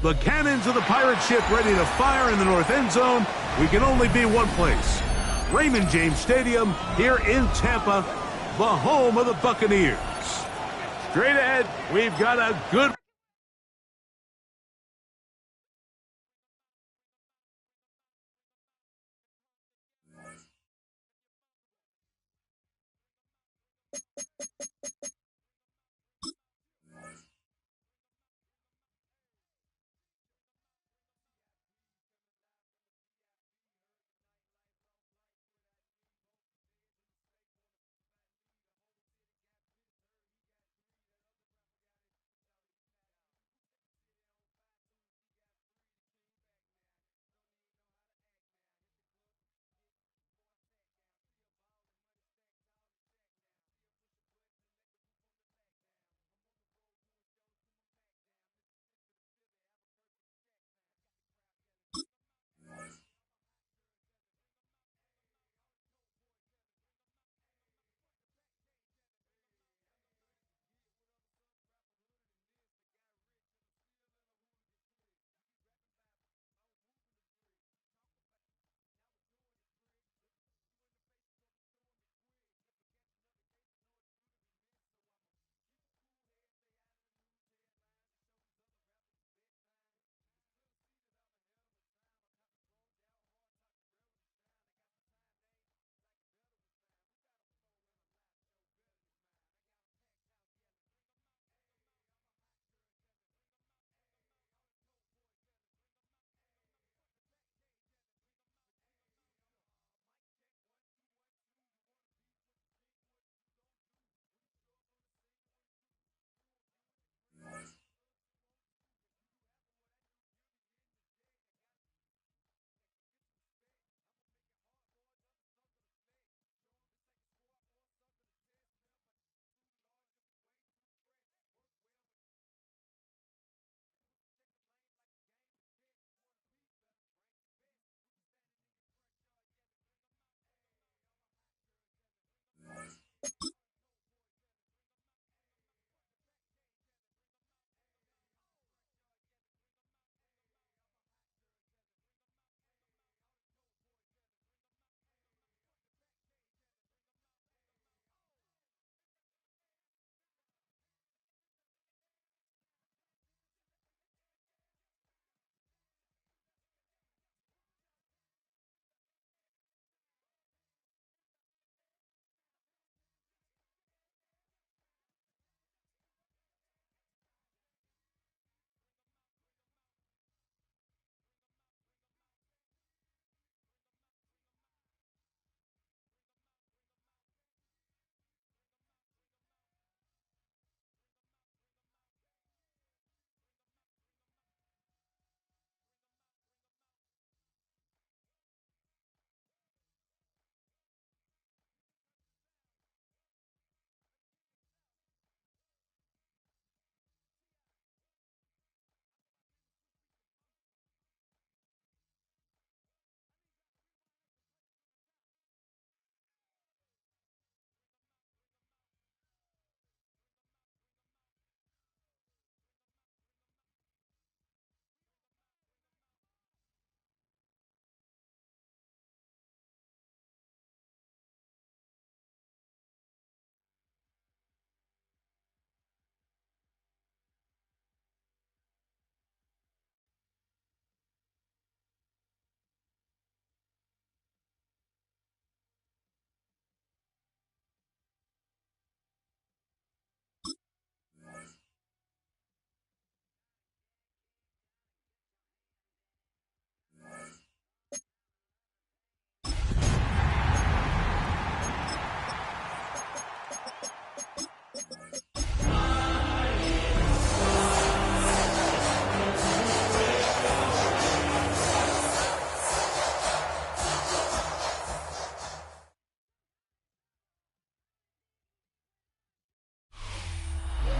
The cannons of the pirate ship ready to fire in the north end zone. We can only be one place. Raymond James Stadium here in Tampa, the home of the Buccaneers. Straight ahead, we've got a good...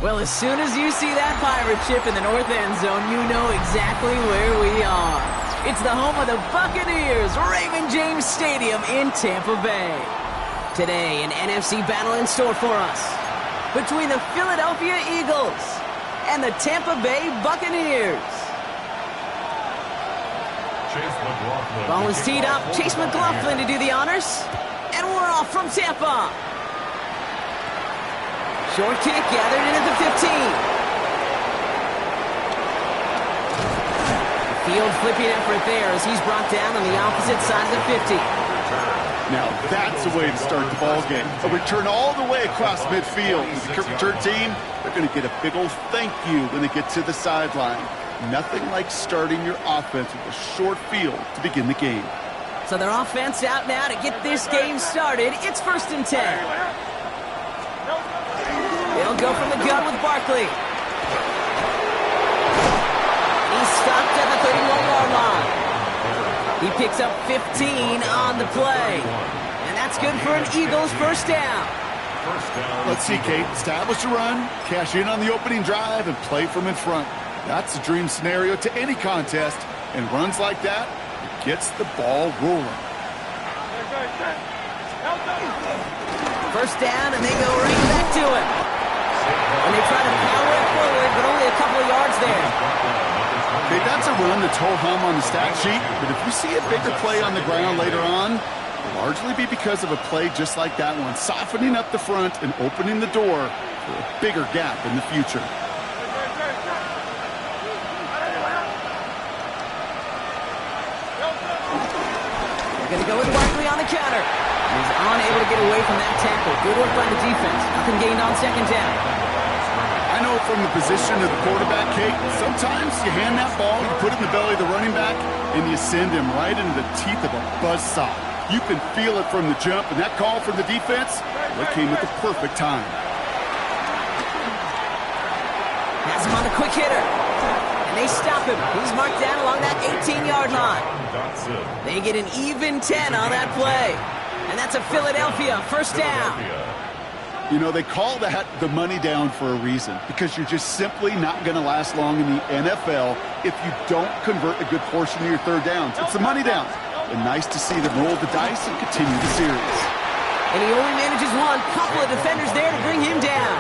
Well, as soon as you see that pirate ship in the north end zone, you know exactly where we are. It's the home of the Buccaneers, Raymond James Stadium in Tampa Bay. Today, an NFC battle in store for us between the Philadelphia Eagles and the Tampa Bay Buccaneers. Ball is teed up. Chase McLaughlin to do the honors. And we're off from Tampa. Short kick gathered in at the 15. Field flipping effort there as he's brought down on the opposite side of the 50. Now that's the way to start the ball game. A return all the way across midfield. The kick return team, they're going to get a big old thank you when they get to the sideline. Nothing like starting your offense with a short field to begin the game. So their offense out now to get this game started. It's 1st and 10. They'll go from the gun with Barkley. He's stopped at the 31-yard line. He picks up 15 on the play. And that's good for an Eagles first down. Let's see, Kate. Establish a run, cash in on the opening drive, and play from in front. That's a dream scenario to any contest. And runs like that, it gets the ball rolling. First down, and they go right back to it. And they try to power it forward, but only a couple of yards there. Okay, that's a run that's ho-hum on the stat sheet, but if you see a bigger play on the ground later on, it'll largely be because of a play just like that one, softening up the front and opening the door for a bigger gap in the future. They're going to go with Barkley on the counter. He's unable to get away from that tackle. Good work by the defense. Nothing gained on 2nd down. I know from the position of the quarterback, Kate, sometimes you hand that ball, you put it in the belly of the running back, and you send him right into the teeth of a buzzsaw. You can feel it from the jump, and that call from the defense, well, it came at the perfect time. Has him on the quick hitter. And they stop him. He's marked down along that 18-yard line. They get an even 10 on that play. And that's a Philadelphia first down. You know, they call that the money down for a reason, because you're just simply not going to last long in the NFL if you don't convert a good portion of your third downs. It's the money down. And nice to see them roll the dice and continue the series. And he only manages one. Couple of defenders there to bring him down.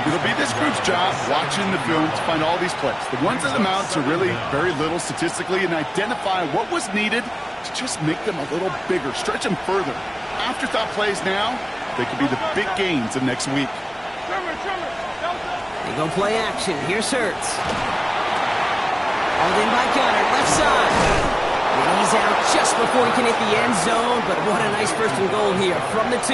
It'll be this group's job watching the film to find all these plays. The ones that amount to really very little statistically, and identify what was needed to just make them a little bigger, stretch them further. Afterthought plays now, they could be the big gains of next week. They go play action. Here's Hurts. Hauled in by Gunner, left side. And he's out just before he can hit the end zone, but what a nice 1st and goal here from the 2.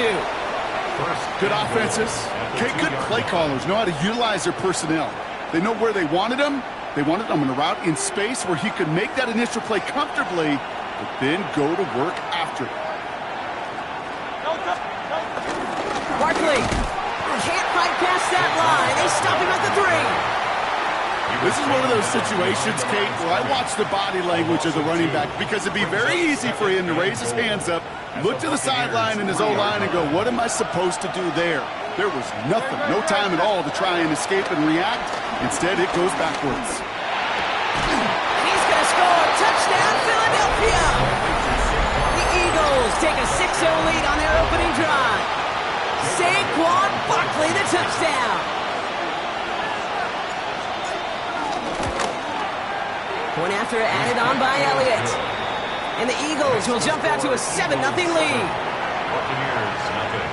Good offenses. Okay, good play callers know how to utilize their personnel. They know where they wanted them. They wanted them on a route in space where he could make that initial play comfortably, but then go to work after it. Barkley can't fight past that line. They stop him at the 3. This is one of those situations, Kate, where I watch the body language of the running back, because it'd be very easy for him to raise his hands up, look to the sideline in his O-line and go, what am I supposed to do there? There was nothing, no time at all to try and escape and react. Instead, it goes backwards. He's going to score. Touchdown, Philadelphia! The Eagles take a 6-0 lead on their opening drive. Saquon Barkley, the touchdown. Point after added on by Elliott. And the Eagles will jump out to a 7-0 lead. Buccaneers, nothing.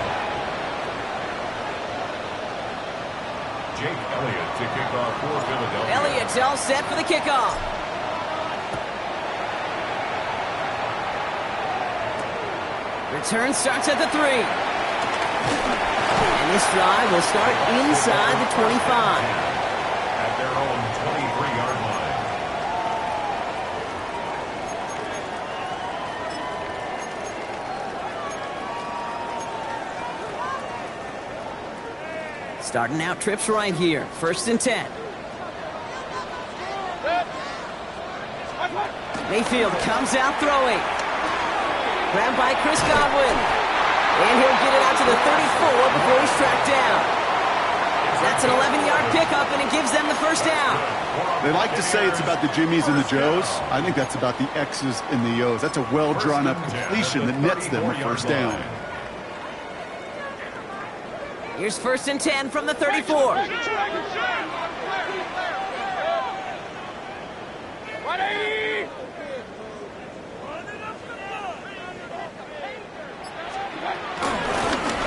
Jake Elliott to kick off for Philadelphia. Elliott's all set for the kickoff. Return starts at the 3. And this drive will start inside the 25. At their own 23-yard line. Starting out trips right here. 1st and 10. Mayfield comes out throwing. Grabbed by Chris Godwin. And he'll get it out to the 34 before he's tracked down. That's an 11-yard pickup, and it gives them the first down. They like to say it's about the Jimmies and the Joes. I think that's about the X's and the O's. That's a well-drawn-up completion that nets them a first down. Here's 1st and 10 from the 34.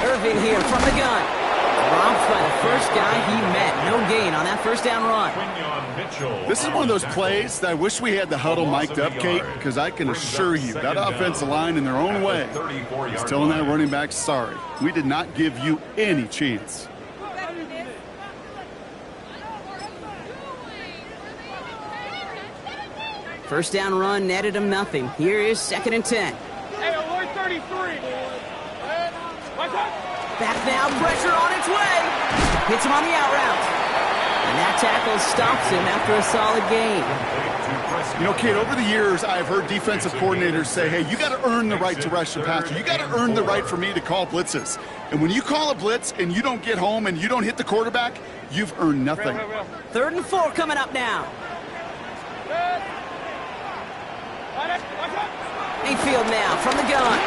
Irvin here from the gun. Robbed by the first guy he met. No gain on that first down run. This is one of those plays that I wish we had the huddle mic'd up, Kate, because I can assure you that offensive line in their own way is telling that running back, sorry, we did not give you any chance. First down run netted him nothing. Here is 2nd and 10. Hey, alert 33. Back now, pressure on its way. Hits him on the out route. And that tackle stops him after a solid gain. You know, Kate, over the years, I've heard defensive coordinators say, hey, you got to earn the right to rush the passer. You got to earn the right for me to call blitzes. And when you call a blitz and you don't get home and you don't hit the quarterback, you've earned nothing. 3rd and 4 coming up now. Mayfield now from the gun.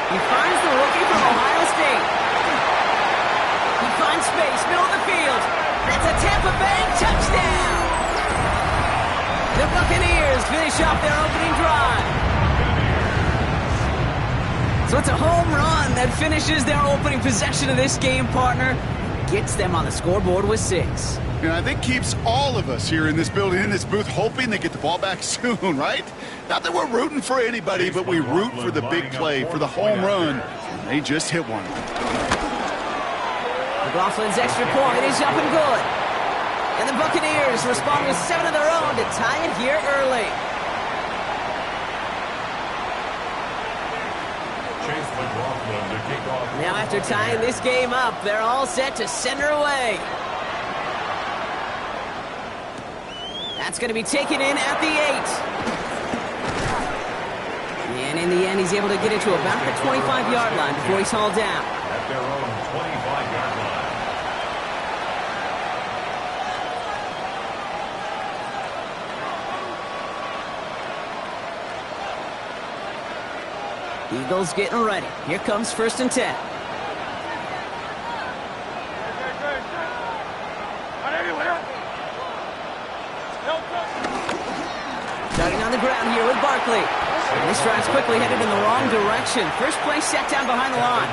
He finds the rookie from Ohio State. He finds space, middle of the field. That's a Tampa Bay touchdown. The Buccaneers finish off their opening drive. So it's a home run that finishes their opening possession of this game, partner. Gets them on the scoreboard with 6. And I think keeps all of us here in this building, in this booth, hoping they get the ball back soon, right? Not that we're rooting for anybody, but we root for the big play, for the home run. And they just hit one. McLaughlin's extra point is up and good. And the Buccaneers respond with 7 of their own to tie it here early. Now after tying this game up, they're all set to send her away. That's going to be taken in at the 8. And in the end, he's able to get it to about the 25-yard line before he's hauled down. At their own 25-yard line. Eagles getting ready. Here comes 1st and 10. Dugging on the ground here with Barkley. And this drive's quickly headed in the wrong direction. First play set down behind the line.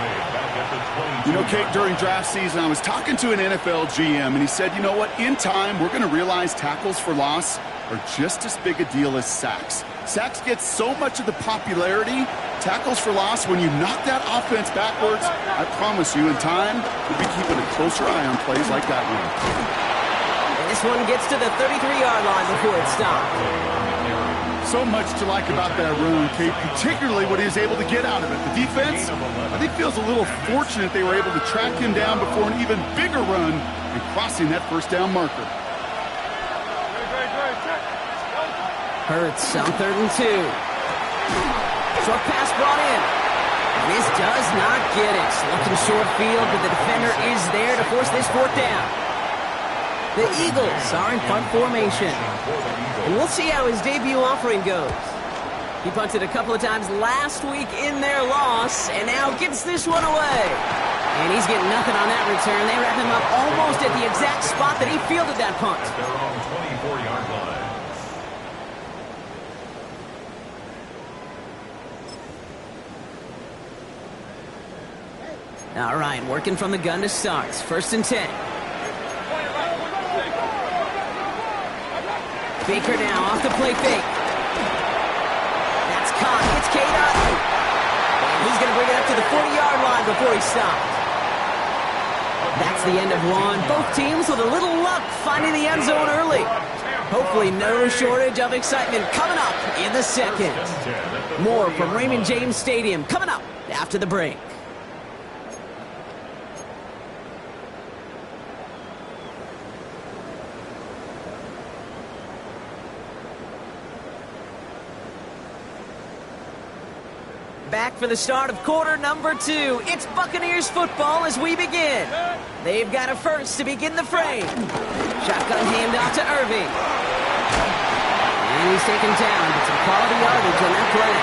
You know, Kate, during draft season, I was talking to an NFL GM, and he said, you know what, in time, we're going to realize tackles for loss are just as big a deal as sacks. Sacks get so much of the popularity. Tackles for loss, when you knock that offense backwards, I promise you, in time, we'll be keeping a closer eye on plays like that one. And this one gets to the 33-yard line before it's stopped. So much to like about that run, Kate, particularly what he was able to get out of it. The defense, I think, feels a little fortunate they were able to track him down before an even bigger run and crossing that first down marker. Hurts on 3rd and 2. Short pass brought in. And this does not get it. Looking short field, but the defender is there to force this 4th down. The Eagles are in punt formation. And we'll see how his debut offering goes. He punted a couple of times last week in their loss, and now gets this one away. And he's getting nothing on that return. They wrap him up almost at the exact spot that he fielded that punt. At their own 24-yard line. All right, working from the gun to start. 1st and 10. Baker now off the play fake. That's caught. It's Kate Otten. And he's going to bring it up to the 40-yard line before he stops. That's the end of one. Both teams with a little luck finding the end zone early. Hopefully no shortage of excitement coming up in the second. More from Raymond James Stadium coming up after the break. back for the start of quarter number 2. It's Buccaneers football as we begin. They've got a first to begin the frame. Shotgun handoff to Irving. And he's taken down, but some quality yardage on that play.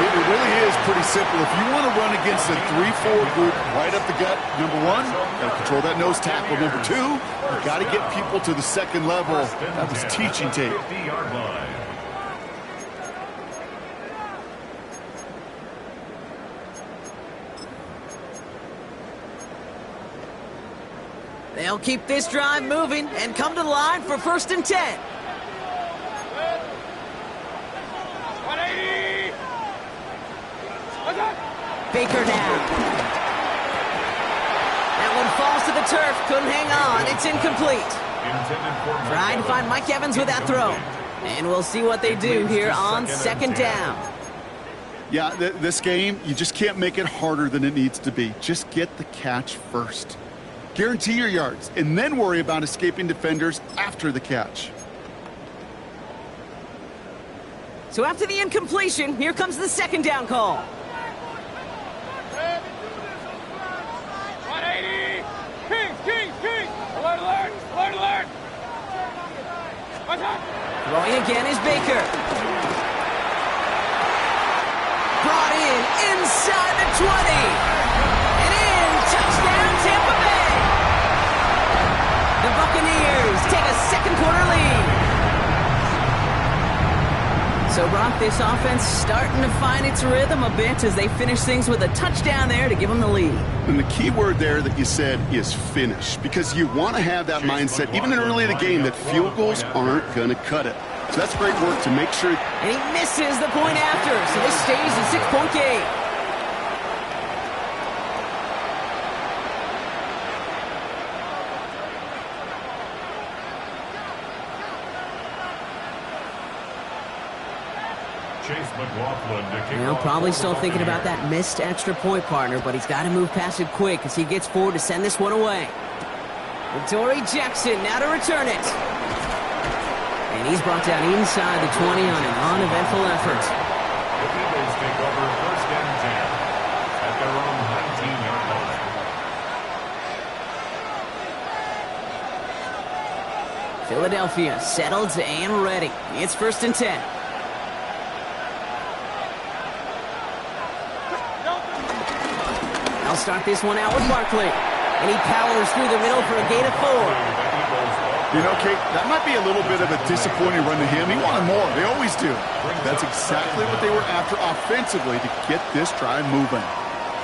It really is pretty simple. If you want to run against a 3-4 group right up the gut, number 1, got to control that nose tackle. Number 2, you got to get people to the second level. That was teaching tape. 50-yard line. They'll keep this drive moving and come to the line for 1st and 10. 180. Baker now. That one falls to the turf. Couldn't hang on. It's incomplete. Trying to find Mike Evans with that throw. And we'll see what they do here on 2nd down. Yeah, this game, you just can't make it harder than it needs to be. Just get the catch first. Guarantee your yards, and then worry about escaping defenders after the catch. So after the incompletion, here comes the 2nd down call. 180. Kings. Alert, alert. Throwing again is Baker. Brought in inside the 20. And in, touchdown Tampa Bay. The Buccaneers take a 2nd quarter lead. So, Brock, this offense starting to find its rhythm a bit as they finish things with a touchdown there to give them the lead. And the key word there that you said is finish, because you want to have that mindset, even in early in the game, that field goals aren't going to cut it. So that's great work to make sure. And he misses the point after, so this stays at 6-point game. Well, probably still thinking about that missed extra point, partner, but he's got to move past it quick as he gets forward to send this one away. Dory Jackson now to return it. And he's brought down inside the 20 on an uneventful effort. The Eagles take over 1st and 10 at their own 19-yard line. Philadelphia settled and ready. It's 1st and 10. They'll start this one out with Barkley. And he powers through the middle for a gain of 4. You know, Kate, that might be a little bit of a disappointing run to him. He wanted more. They always do. That's exactly what they were after offensively to get this drive moving.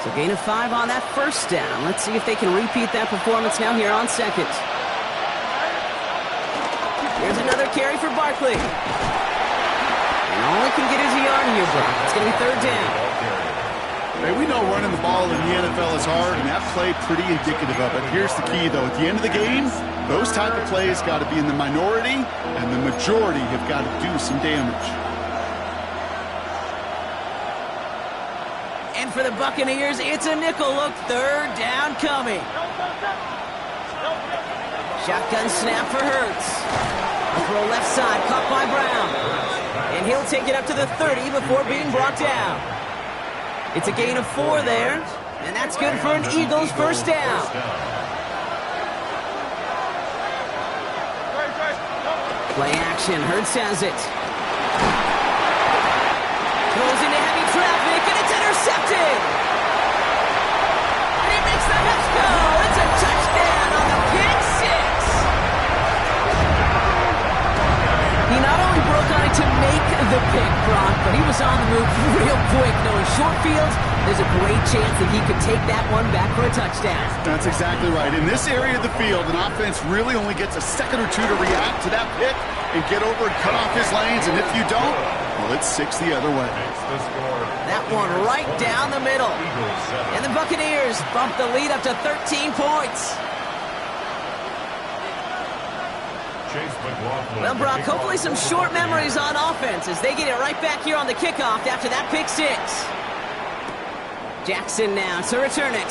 So gain of 5 on that 1st down. Let's see if they can repeat that performance now here on 2nd. Here's another carry for Barkley. And all he can get is a yard here, Brock. It's going to be 3rd down. Hey, we know running the ball in the NFL is hard, and that play pretty indicative of it. Here's the key, though. At the end of the game, those type of plays got to be in the minority, and the majority have got to do some damage. And for the Buccaneers, it's a nickel look. 3rd down coming. Shotgun snap for Hurts. A throw left side, caught by Brown. And he'll take it up to the 30 before being brought down. It's a gain of 4 there, and that's good for an Eagles 1st down. Play action, Hurts has it. Throws into heavy traffic, and it's intercepted. And he makes the Hits go. It's a touchdown on the pick 6. He not only broke on it to make the pick, Brock, but he was on the move real quick. Knowing short fields, there's a great chance that he could take that one back for a touchdown. That's exactly right. In this area of the field, an offense really only gets a second or two to react to that pick and get over and cut off his lanes. And if you don't, well, it's 6 the other way. That one right down the middle. And the Buccaneers bump the lead up to 13 points. Well, Brock, hopefully some short memories on offense as they get it right back here on the kickoff after that pick 6. Jackson now to return it.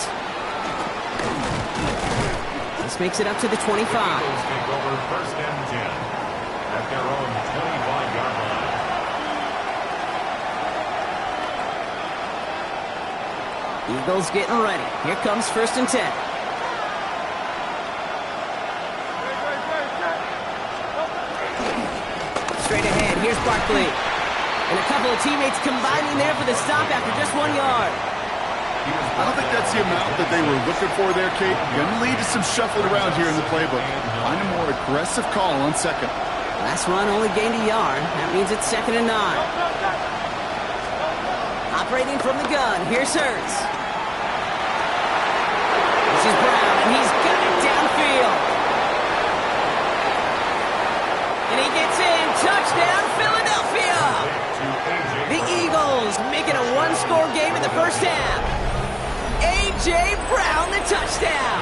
This makes it up to the 25. Eagles take over 1st and 10 at their own 25-yard line. Eagles getting ready. Here comes 1st and 10. Straight ahead, here's Barkley. And a couple of teammates combining there for the stop after just 1 yard. I don't think that's the amount that they were looking for there, Kate. Going to lead to some shuffling around here in the playbook. Find a more aggressive call on second. Last run only gained a yard. That means it's 2nd and 9. Operating from the gun, here's Hurts. This is Brown, and he's got it downfield. And he gets in. Touchdown, Philadelphia! The Eagles making a one-score game in the first half. A.J. Brown, the touchdown.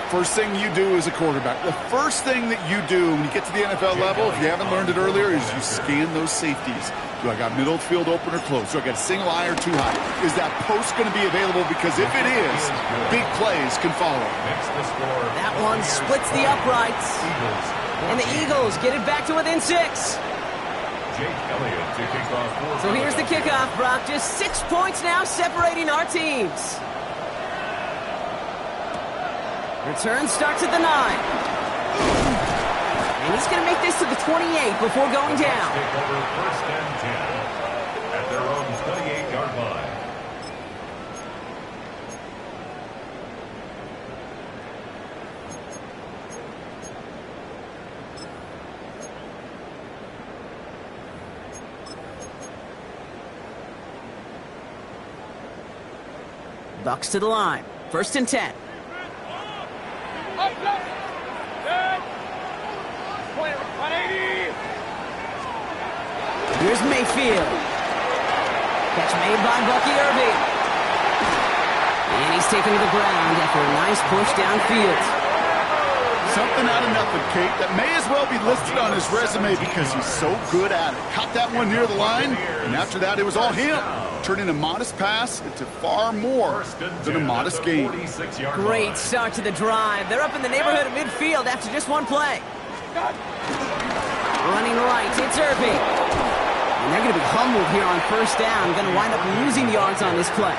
First thing you do as a quarterback, the first thing that you do when you get to the NFL level, if you haven't learned it earlier, is you scan those safeties. Do I got middle field open or close? Do I got a single eye or too high? Is that post going to be available? Because if it is, big plays can follow. That one splits the uprights. And the Eagles get it back to within 6. So here's the kickoff, Brock. Just 6 points now separating our teams. Return starts at the 9. And he's going to make this to the 28 before going down. First and 10 at their own 28-yard line. Bucks to the line. 1st and 10. Here's Mayfield. Catch made by Bucky Irving. And he's taken to the ground after a nice push downfield. Something out of nothing, Kate, that may as well be listed on his resume because he's so good at it. Caught that one near the line, and after that, it was all him. Turning a modest pass into far more than a modest gain. Great start to the drive. They're up in the neighborhood of midfield after just one play. Running right, it's Irving. And they're going to be humbled here on 1st down. Going to wind up losing yards on this play.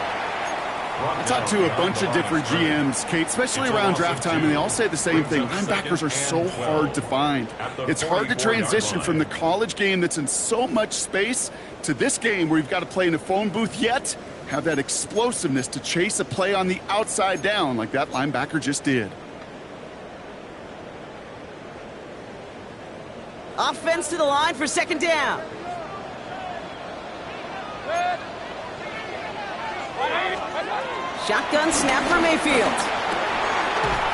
I talked to a bunch of different GMs, Kate, especially around draft time, and they all say the same thing. Linebackers are so hard to find. It's hard to transition from the college game that's in so much space to this game where you've got to play in a phone booth, yet have that explosiveness to chase a play on the outside down like that linebacker just did. Offense to the line for 2nd down. Shotgun snap for Mayfield.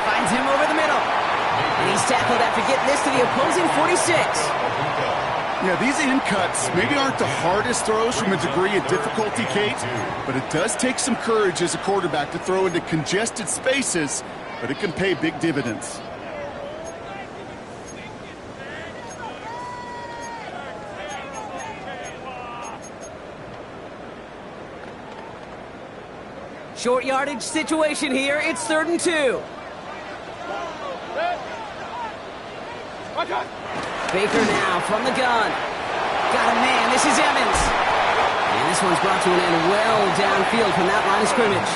Finds him over the middle. And he's tackled after getting this to the opposing 46. Yeah, these in cuts maybe aren't the hardest throws from a degree of difficulty, Kate, but it does take some courage as a quarterback to throw into congested spaces, but it can pay big dividends. Short yardage situation here. It's 3rd and 2. Baker now from the gun. Got a man. This is Evans. And this one's brought to an end well downfield from that line of scrimmage.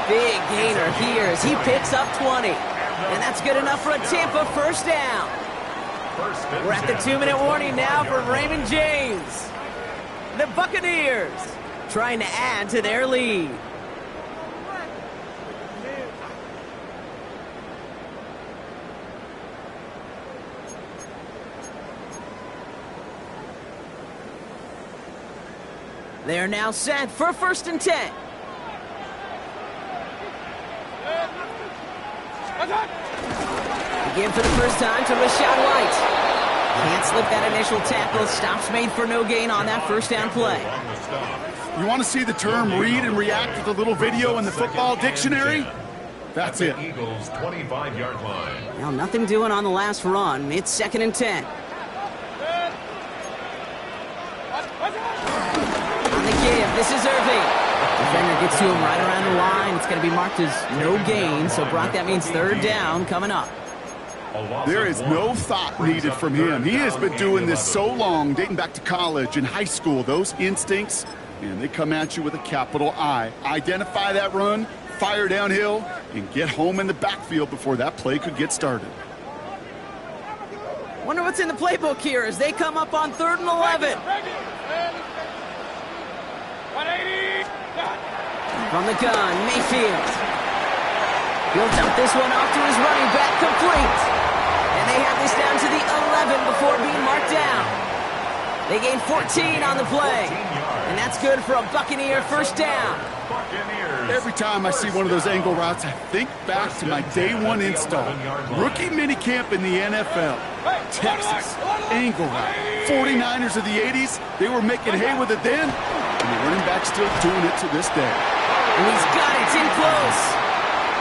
Big gainer here as he picks up 20. And that's good enough for a Tampa 1st down. We're at the 2-minute warning now for Raymond James. The Buccaneers trying to add to their lead. They are now set for 1st and 10. Again for the first time to Rashad White. Can't slip that initial tackle. Stops made for no gain on that 1st down play. You want to see the term read and react with a little video in the football dictionary? That's it. Eagles 25-yard line. Now nothing doing on the last run. It's 2nd and 10. On the give, this is Irving. Defender gets to him right around the line. It's going to be marked as no gain. So, Brock, that means 3rd down coming up. There is no thought needed from him. He has been doing this so long, dating back to college and high school. Those instincts and they come at you with a capital I. Identify that run, fire downhill, and get home in the backfield before that play could get started. Wonder what's in the playbook here as they come up on 3rd and 11. From the gun, Mayfield. He'll dump this one off to his running back, complete. And they have this down to the 11 before being marked down. They gain 14 on the play. And that's good for a Buccaneer first down. Every time I see one of those angle routes, I think back to my day one install. Rookie minicamp in the NFL. Texas, angle route. 49ers of the 80s, they were making hay with it then, and the running back's still doing it to this day. And he's got it in close.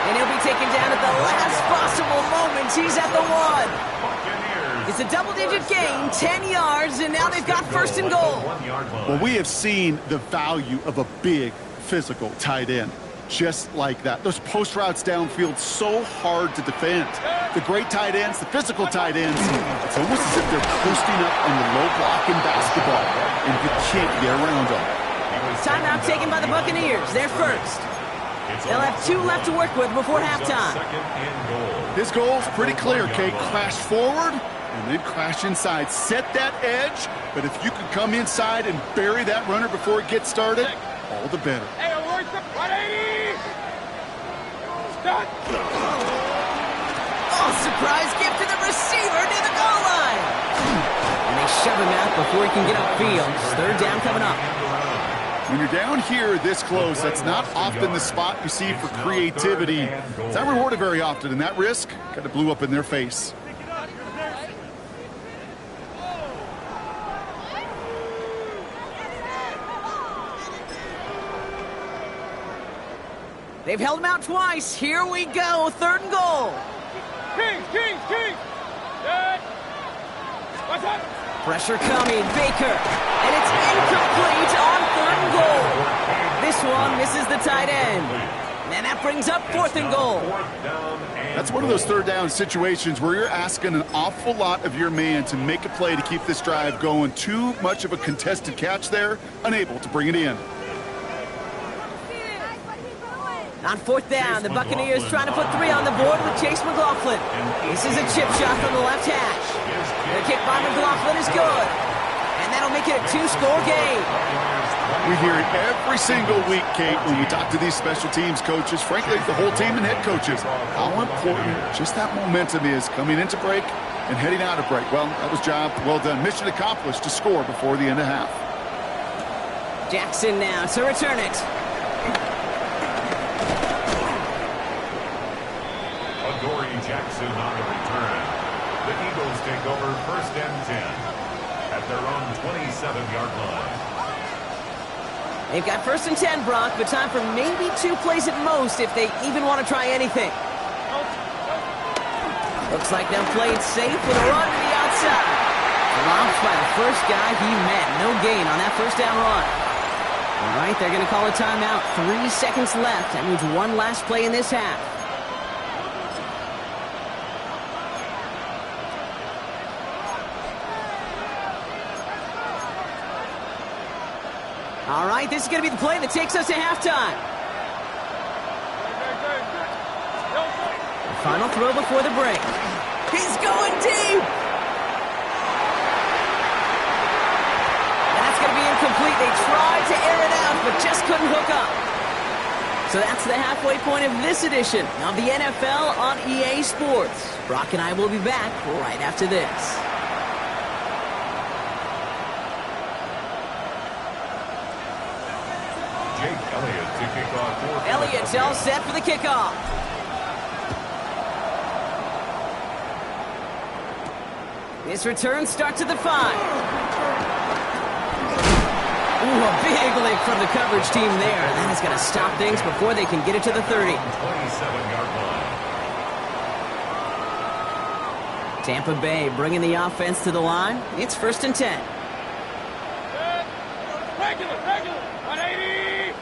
And he'll be taken down at the last possible moment. He's at the 1. It's a double-digit gain, 10 yards, and now they've got 1st and goal. Well, we have seen the value of a big, physical tight end. Just like that. Those post routes downfield, so hard to defend. The great tight ends, the physical tight ends, it's almost as if they're posting up on the low block in basketball, and you can't get around them. Timeout taken by the Buccaneers. They're first. They'll have 2 left to work with before halftime. His goal's pretty clear, Kate. Crash forward and then crash inside. Set that edge, but if you can come inside and bury that runner before it gets started, all the better. Hey, alert the 180! Stop! Oh, surprise gift to the receiver near the goal line. And they shove him out before he can get upfield. 3rd down coming up. When you're down here this close, that's not often the spot you see for creativity. It's not rewarded very often, and that risk kind of blew up in their face. They've held him out twice. Here we go. 3rd and goal. Kings! Good! What's up? Pressure coming. Baker. And it's incomplete on 3rd and goal. This one misses the tight end. And that brings up 4th and goal. That's one of those 3rd down situations where you're asking an awful lot of your man to make a play to keep this drive going. Too much of a contested catch there, unable to bring it in. On 4th down, the Buccaneers trying to put 3 on the board with Chase McLaughlin. This is a chip shot from the left hash. The kick by McLaughlin is good. And that'll make it a 2-score game. We hear it every single week, Kate, when we talk to these special teams coaches, frankly, the whole team and head coaches, how important just that momentum is coming into break and heading out of break. Well, that was job well done. Mission accomplished to score before the end of half. Jackson now to return it. Jackson on the return. The Eagles take over 1st and 10 at their own 27-yard line. They've got 1st and 10, Brock, but time for maybe 2 plays at most if they even want to try anything. Looks like they'll play it safe with a run to the outside. Dropped by the first guy he met. No gain on that 1st down run. All right, they're going to call a timeout. 3 seconds left. That means 1 last play in this half. All right, this is going to be the play that takes us to halftime. The final throw before the break. He's going deep. And that's going to be incomplete. They tried to air it out, but just couldn't hook up. So that's the halfway point of this edition of the NFL on EA Sports. Brock and I will be back right after this. Elliott to kick off. Elliott's all set for the kickoff. This return starts at the 5. Ooh, a big lick from the coverage team there. That is going to stop things before they can get it to the 30. 27-yard line. Tampa Bay bringing the offense to the line. It's 1st and 10. Regular, 180!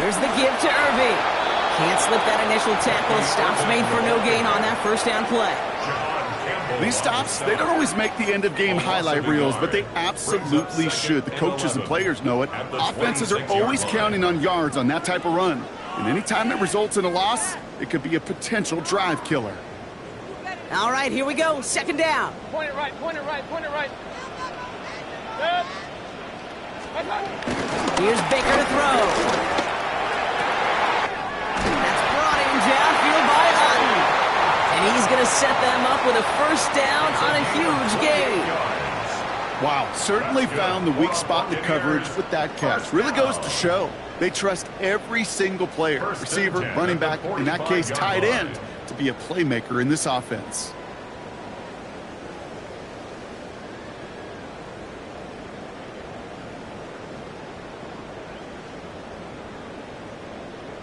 There's the give to Irving. Can't slip that initial tackle. Stops made for no gain on that 1st down play. These stops, they don't always make the end-of-game highlight reels, but they absolutely should. The coaches and players know it. Offenses are always counting on yards on that type of run. And anytime it results in a loss, it could be a potential drive killer. All right, here we go. Second down. Point it right, point it right, point it right. Good. Here's Baker to throw. That's brought in downfield by Hutton. And he's going to set them up with a first down on a huge gain. Wow, certainly found the weak spot in the coverage with that catch. Really goes to show they trust every single player, receiver, running back, in that case, tight end, to be a playmaker in this offense.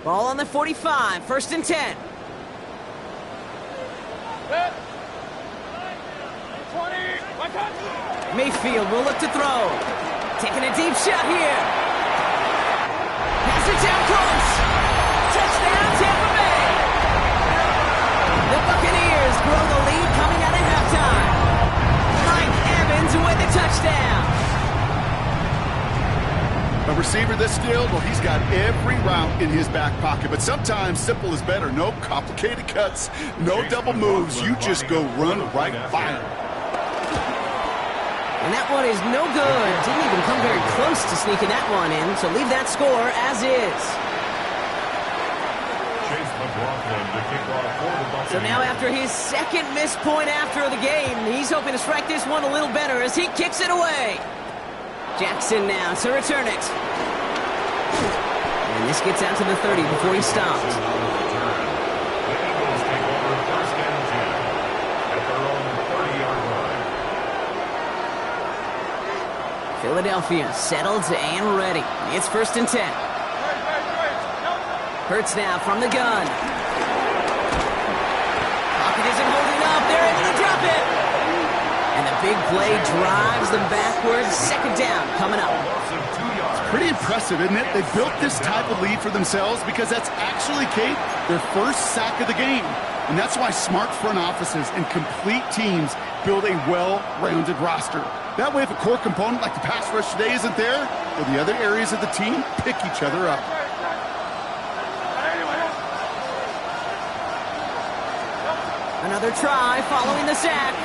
Ball on the 45, first and 10. Good. 20. One touch. Mayfield will look to throw. Taking a deep shot here. Pass it down close. Touchdown, Tampa Bay. The Buccaneers grow the lead coming out of halftime. Mike Evans with the touchdown. A receiver this skilled, well, he's got every route in his back pocket. But sometimes simple is better. No complicated cuts, no double moves. You just go run right by him. And that one is no good. Didn't even come very close to sneaking that one in. So leave that score as is. So now after his second missed point after the game, he's hoping to strike this one a little better as he kicks it away. Jackson now to return it. And this gets out to the 30 before he stops. The Eagles take over first and 10 at their own 30-yard line. Philadelphia settled and ready. It's first and 10. Hurts now from the gun. Pocket isn't holding up. They're able to drop it. And the big play drives them backwards. Second down coming up. Pretty impressive, isn't it? They built this type of lead for themselves because that's actually, Kate, their first sack of the game. And that's why smart front offices and complete teams build a well-rounded roster. That way, if a core component like the pass rush today isn't there, well, the other areas of the team pick each other up. Another try following the sack.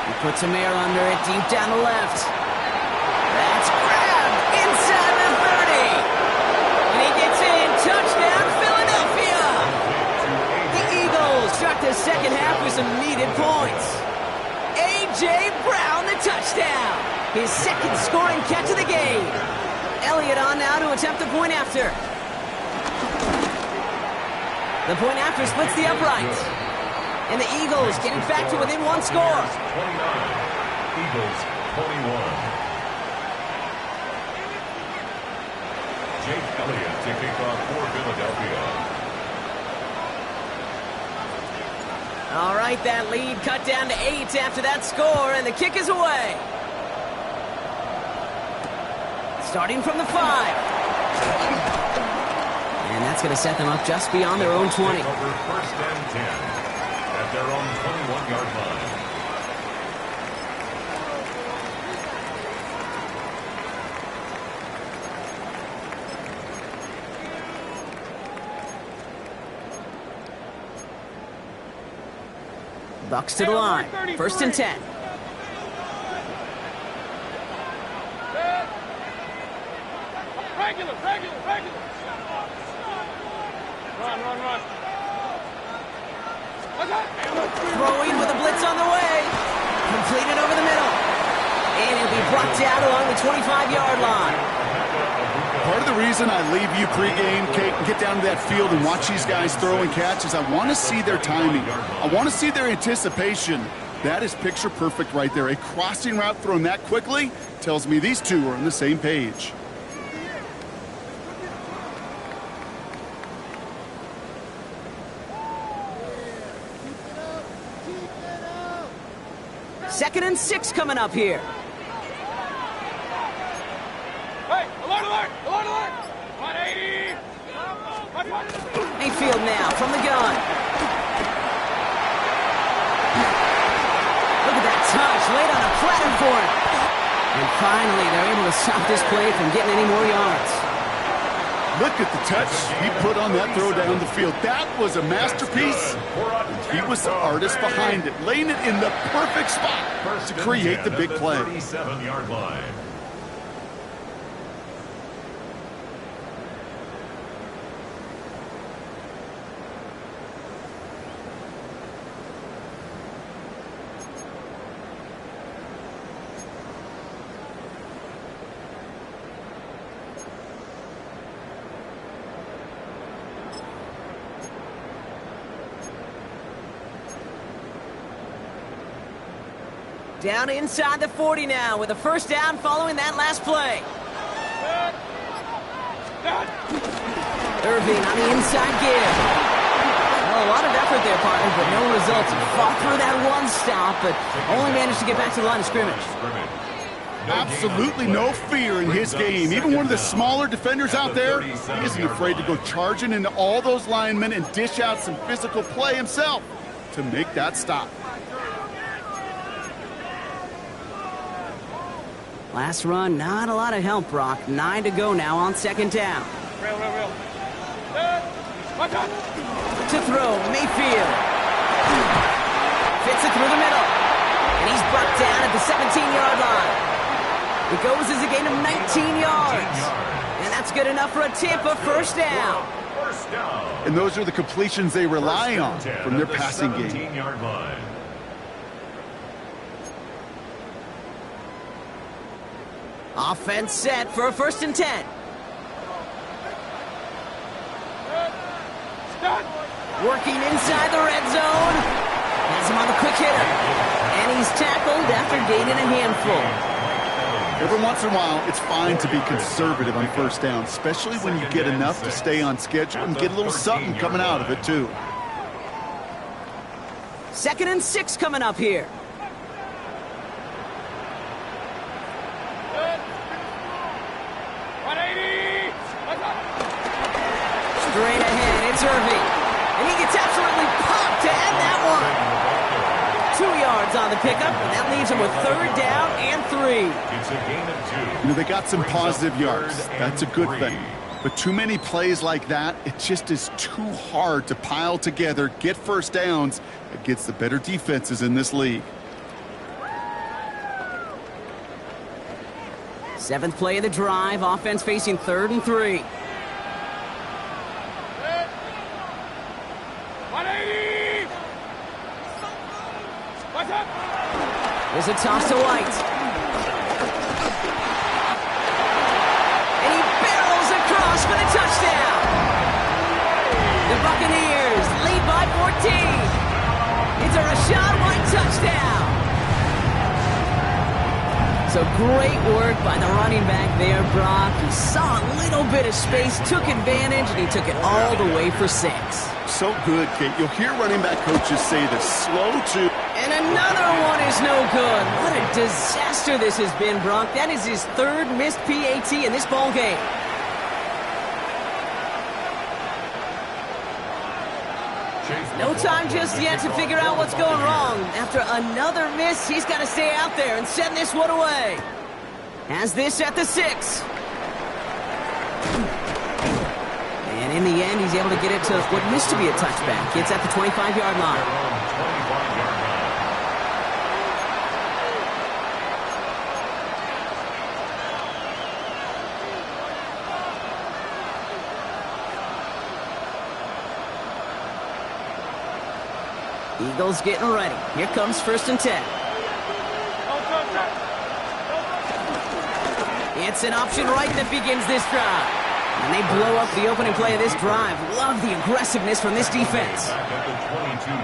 He puts some air under it deep down the left. That's grabbed inside the 30. And he gets in. Touchdown, Philadelphia. The Eagles start the second half with some needed points. A.J. Brown, the touchdown. His second scoring catch of the game. Elliott on now to attempt the point after. The point after splits the uprights. And the Eagles getting back to within one score. 29. Eagles 21. Jake Elliott to kick off for Philadelphia. All right, that lead cut down to 8 after that score, and the kick is away. Starting from the 5. And that's going to set them up just beyond their own 20. Over first and 10. At their own 21-yard line. Bucks to the line. First and 10. Regular. Run. Throwing with a blitz on the way. Completed over the middle. And he'll be brought down along the 25-yard line. Part of the reason I leave you pregame, Kate, and get down to that field and watch these guys throw and catch is I want to see their timing. I want to see their anticipation. That is picture perfect right there. A crossing route thrown that quickly tells me these two are on the same page. Second and 6 coming up here. Hey, alert! 180! Mayfield now from the gun. Look touch, laid on a platter for him. And finally, they're able to stop this play from getting any more yards. Look at the touch he put on that throw down the field. That was a masterpiece. He was the artist behind it, laying it in the perfect spot to create the big play. 37-yard line. Down inside the 40 now with a first down following that last play. Irving on the inside give. Well, a lot of effort there, partner, but no results. He fought through that one stop, but only managed to get back to the line of scrimmage. Absolutely no fear in his game. Even one of the smaller defenders out there, he isn't afraid to go charging into all those linemen and dish out some physical play himself to make that stop. Last run, not a lot of help, Brock. 9 to go now on second down. Real. To throw, Mayfield. Fits it through the middle. And he's brought down at the 17-yard line. It goes as a gain of 19 yards. And that's good enough for a Tampa first down. And those are the completions they rely on from their passing game. 17-yard line. Offense set for a 1st and 10. Working inside the red zone. Has him on the quick hitter. And he's tackled after gaining a handful. Every once in a while, it's fine to be conservative on first down, especially when you get enough to stay on schedule and get a little something coming out of it, too. 2nd and 6 coming up here. Straight ahead, it's Irving. And he gets absolutely popped to end that one. 2 yards on the pickup, and that leaves him with 3rd down and 3. It's a gain of 2. You know, they got some positive yards. That's a good thing. But too many plays like that, it just is too hard to pile together, get first downs against the better defenses in this league. 7th play of the drive, offense facing 3rd and 3. There's a toss to White. And he barrels across for the touchdown. The Buccaneers lead by 14. It's a Rachaad White touchdown. So great work by the running back there, Brock. He saw a little bit of space, took advantage, and he took it all the way for 6. So good, Kate. You'll hear running back coaches say this, slow to... And another one is no good. What a disaster this has been, Brock. That is his 3rd missed PAT in this ball game. No time just yet to figure out what's going wrong. After another miss, he's got to stay out there and send this one away. Has this at the 6. And in the end, he's able to get it to what used to be a touchback. It's at the 25-yard line. Eagles getting ready. Here comes 1st and 10. It's an option right that begins this drive. And they blow up the opening play of this drive. Love the aggressiveness from this defense.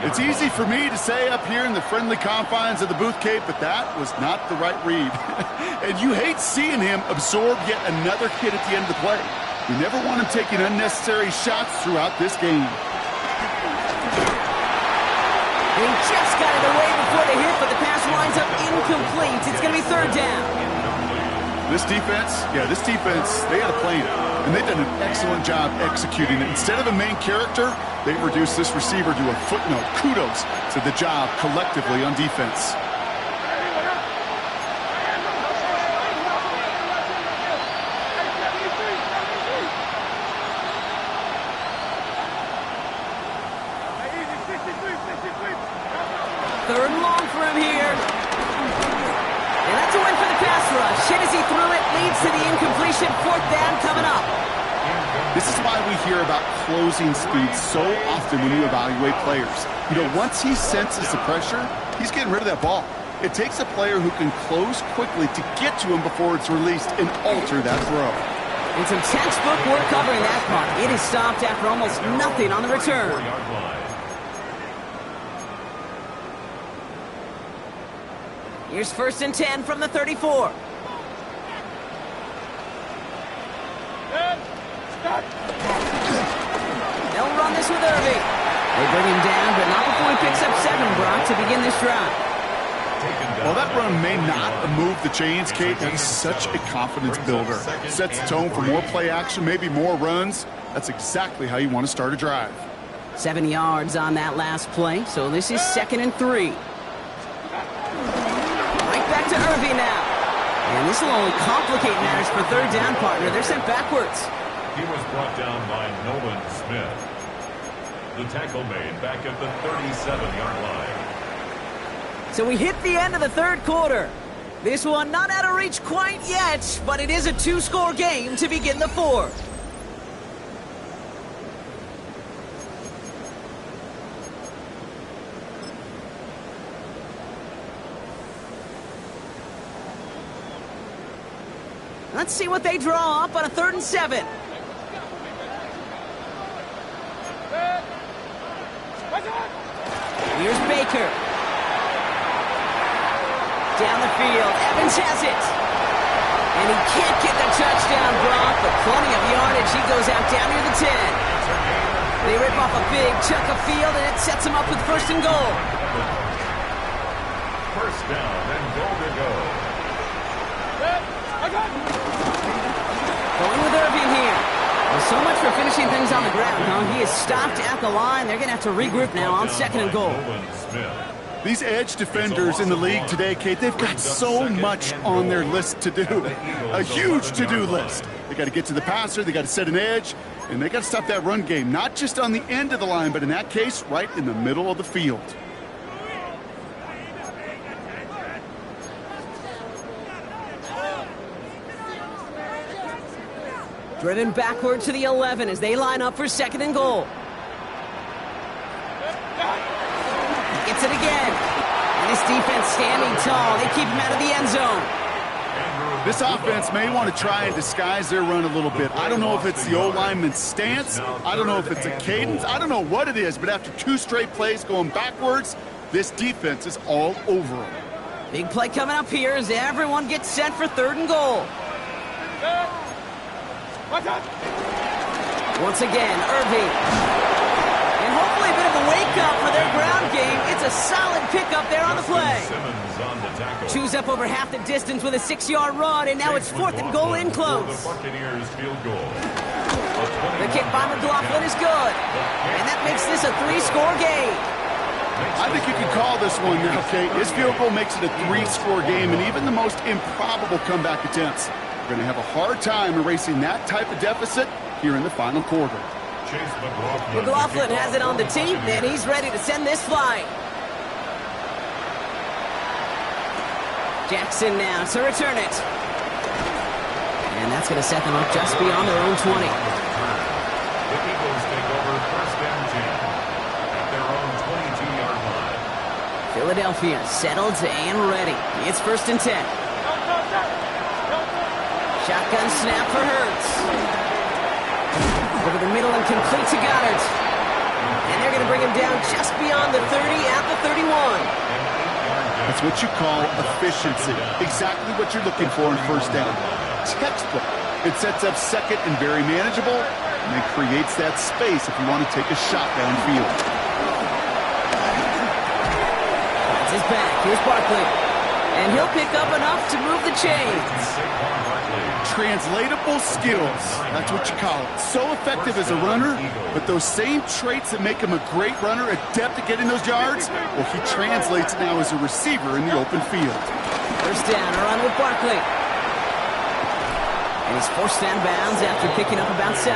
It's easy for me to say up here in the friendly confines of the booth, Kate, but that was not the right read. And you hate seeing him absorb yet another hit at the end of the play. You never want him taking unnecessary shots throughout this game. He just got it away before the hit, but the pass winds up incomplete. It's going to be 3rd down. This defense, they had a plan. And they've done an excellent job executing it. Instead of a main character, they've reduced this receiver to a footnote. Kudos to the job collectively on defense. shit as he threw it. Leads to the incompletion. Fourth down coming up. This is why we hear about closing speed so often when you evaluate players. You know, once he senses the pressure, he's getting rid of that ball. It takes a player who can close quickly to get to him before it's released and alter that throw. And some textbook work covering that punt. It is stopped after almost nothing on the return. Here's 1st and 10 from the 34. They'll run this with Irving. They bring him down, but not before he picks up 7, Brock, to begin this drive. Well, that run may not move the chains, Kate. That is such a confidence builder. Sets the tone for more play action, maybe more runs. That's exactly how you want to start a drive. 7 yards on that last play, so this is 2nd and 3. Right back to Irving now. And this will only complicate matters for 3rd down, partner. They're sent backwards. He was brought down by Nolan Smith. The tackle made back at the 37-yard line. So we hit the end of the 3rd quarter. This one not out of reach quite yet, but it is a 2-score game to begin the 4th. Let's see what they draw up on a 3rd and 7. Here's Baker. Down the field, Evans has it. And he can't get the touchdown, Brock, but plenty of yardage. He goes out down near the 10. They rip off a big chunk of field, and it sets him up with 1st and goal. 1st down and goal to go. Going with Irving here. Well, so much for finishing things on the ground, huh? He is stopped at the line. They're going to have to regroup now on 2nd and goal. These edge defenders in the league today, Kate, they've got so much on their list to do. A huge to-do list. They got to get to the passer, they got to set an edge, and they got to stop that run game, not just on the end of the line, but in that case, right in the middle of the field. Driven backward to the 11 as they line up for 2nd and goal. Gets it again. And this defense standing tall. They keep him out of the end zone. This offense may want to try and disguise their run a little bit. I don't know if it's the O-lineman's stance. I don't know if it's a cadence. I don't know what it is, but after 2 straight plays going backwards, this defense is all over them. Big play coming up here as everyone gets set for 3rd and goal. Once again, Irving. And hopefully a bit of a wake-up for their ground game. It's a solid pickup there on the play. Chews up over half the distance with a 6-yard run, and now it's 4th and goal in close. The kick by McLaughlin is good. And that makes this a 3-score game. I think you can call this one now, Kate. This field goal makes it a 3-score game, and even the most improbable comeback attempts are going to have a hard time erasing that type of deficit here in the final quarter. McLaughlin has it on the tee, and he's ready to send this flying. Jackson now to return it. And that's going to set them up just beyond their own 20. The Eagles take over 1st and 10 at their own 22-yard line. Philadelphia settled and ready. It's 1st and 10. Shotgun snap for Hurts. Over the middle and complete to Goddard. And they're going to bring him down just beyond the 30 at the 31. That's what you call efficiency. Exactly what you're looking for in 1st down. Textbook. It sets up 2nd and very manageable, and it creates that space if you want to take a shot downfield. That's his back. Here's Barkley. And he'll pick up enough to move the chains. Translatable skills. That's what you call it. So effective as a runner, but those same traits that make him a great runner, adept at getting those yards, well, he translates it now as a receiver in the open field. 1st down, a run with Barkley. And he's forced down bounds after picking up about 7.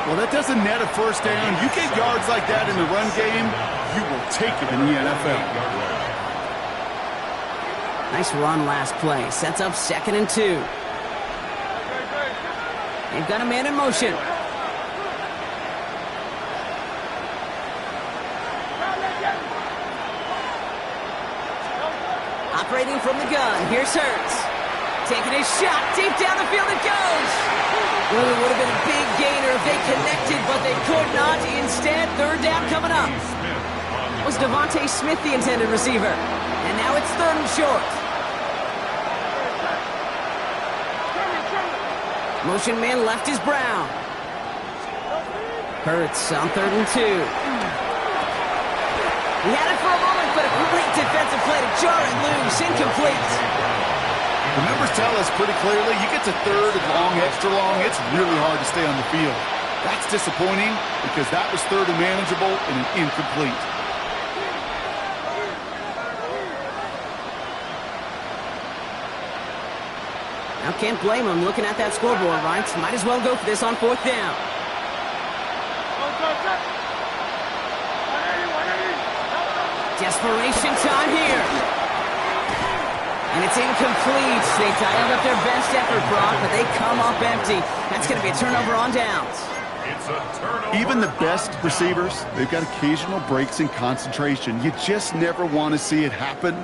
Well, that doesn't net a 1st down. You get yards like that in the run game, you will take it in the NFL. Nice run last play. Sets up 2nd and 2. They've got a man in motion. Operating from the gun. Here's Hurts. Taking his shot. Deep down the field it goes. Well, it would have been a big gainer if they connected, but they could not. Instead, 3rd down coming up. Was Devontae Smith the intended receiver? And now it's 3rd and short. Motion man left is Brown. Hurts on 3rd and 2. He had it for a moment, but a great defensive play to jar it loose. Incomplete. The numbers tell us pretty clearly, you get to 3rd and long, extra long, it's really hard to stay on the field. That's disappointing because that was 3rd and manageable and an incomplete. Now can't blame him looking at that scoreboard, right? Might as well go for this on 4th down. Desperation time here. And it's incomplete. They dialed up their best effort, Brock, but they come up empty. That's going to be a turnover on downs. It's a turnover. Even the best receivers, they've got occasional breaks in concentration. You just never want to see it happen.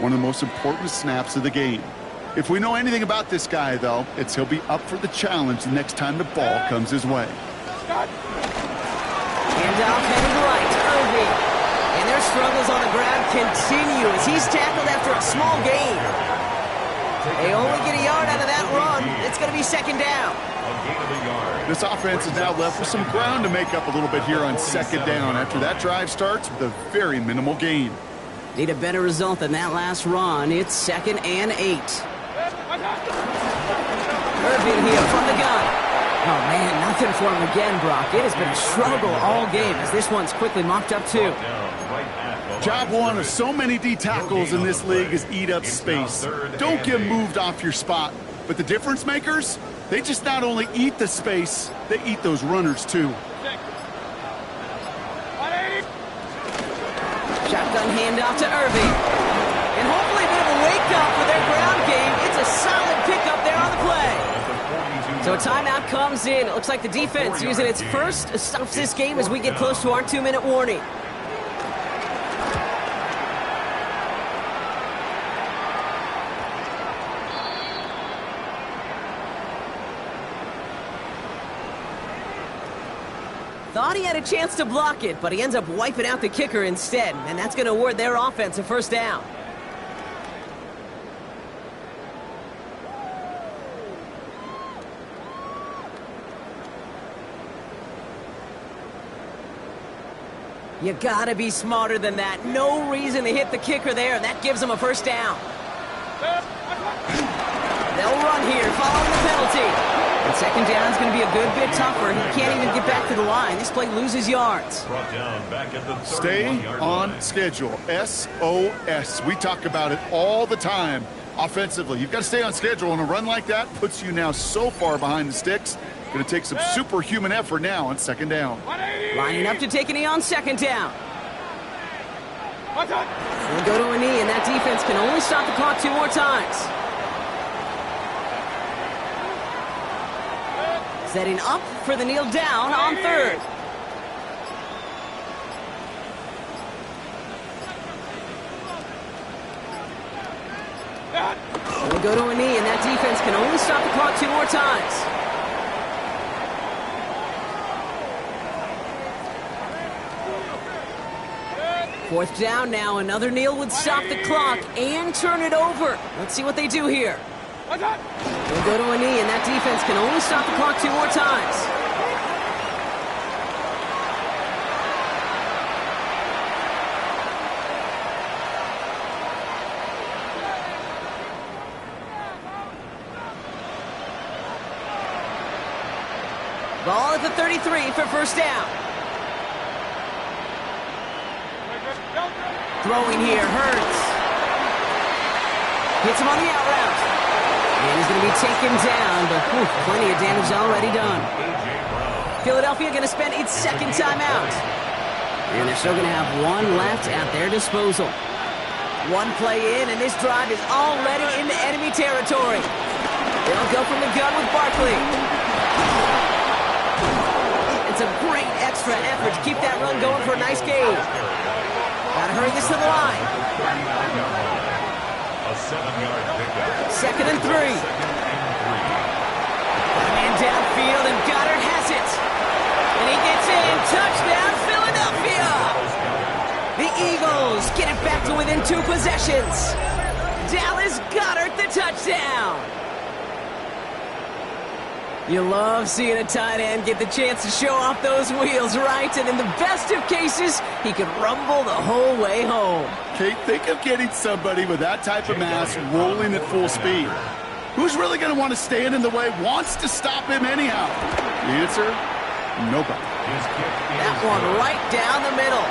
One of the most important snaps of the game. If we know anything about this guy, though, it's he'll be up for the challenge the next time the ball comes his way. Handoff headed right to Irving. And their struggles on the ground continue as he's tackled after a small gain. They only get a yard out of that run. It's going to be 2nd down. This offense is now left with some ground to make up a little bit here on 2nd down after that drive starts with a very minimal gain. Need a better result than that last run. It's 2nd and 8. Irving here from the gun. Oh, man, nothing for him again, Brock. It has been a struggle all game as this one's quickly mopped up, too. Job one of so many D tackles in this league is eat up space. Don't get moved off your spot. But the difference makers, they just not only eat the space, they eat those runners, too. Shotgun handoff to Irving. And hopefully a bit of a wake-up for their ground game. It's a solid pickup there on the play. So a timeout comes in. It looks like the defense using its first stops this game as we get close to our 2-minute warning. Thought he had a chance to block it, but he ends up wiping out the kicker instead, and that's going to award their offense a 1st down. You gotta be smarter than that. No reason to hit the kicker there. That gives them a 1st down. They'll run here following the penalty. And 2nd down is going to be a good bit tougher. He can't even get back to the line. This play loses yards. Stay on schedule. SOS. We talk about it all the time. Offensively, you've got to stay on schedule, and a run like that puts you now so far behind the sticks. Going to take some superhuman effort now on 2nd down. Lining up to take a knee on 2nd down. They'll go to a knee, and that defense can only stop the clock 2 more times. Setting up for the kneel down on 3rd. They go to a knee, and that defense can only stop the clock 2 more times. Fourth down now. Another kneel would stop the clock and turn it over. Let's see what they do here. They'll go to a knee, and that defense can only stop the clock 2 more times. Ball at the 33 for 1st down. Throwing here, Hurts. Hits him on the out route. And he's going to be taken down, but plenty of damage already done. Philadelphia going to spend its 2nd timeout. And they're still going to have 1 left at their disposal. One play in, and this drive is already into enemy territory. They'll go from the gun with Barkley. It's a great extra effort to keep that run going for a nice gain. Gotta hurry this to the line. A 7-yard pickup. 2nd and 3. Got a man downfield, and Goddard has it. And he gets in. Touchdown, Philadelphia. The Eagles get it back to within 2 possessions. Dallas Goedert the touchdown. You love seeing a tight end get the chance to show off those wheels, right? And in the best of cases, he could rumble the whole way home. Kate, think of getting somebody with that type of mass rolling at full speed. Who's really going to want to stand in the way, wants to stop him anyhow? The answer, nobody. That one right down the middle.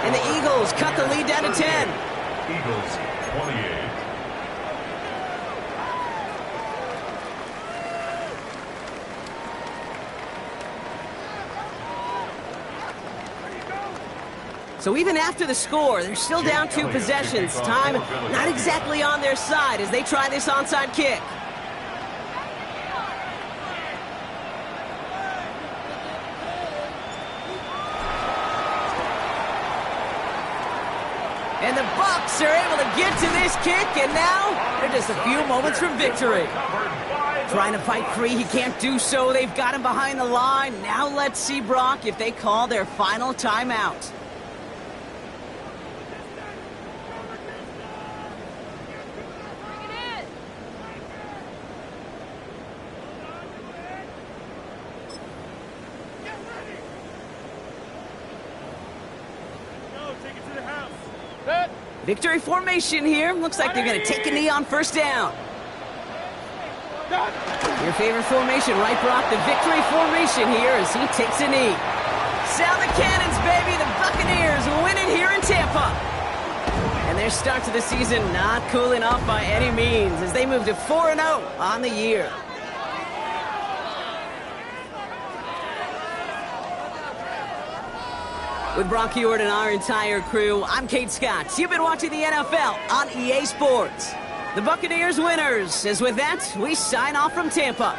And the Eagles cut the lead down to 10. Eagles 28. So even after the score, they're still down 2 possessions. Time not exactly on their side as they try this onside kick. And the Bucs are able to get to this kick, and now they're just a few moments from victory. Trying to fight free, he can't do so. They've got him behind the line. Now let's see, Brock, if they call their final timeout. Victory formation here. Looks like they're going to take a knee on 1st down. Your favorite formation, right, Brock? The victory formation here as he takes a knee. Sound the cannons, baby. The Buccaneers win it here in Tampa. And their start to the season not cooling off by any means as they move to 4-0 on the year. With Brock Heward and our entire crew, I'm Kate Scott. You've been watching the NFL on EA Sports. The Buccaneers winners, as with that, we sign off from Tampa.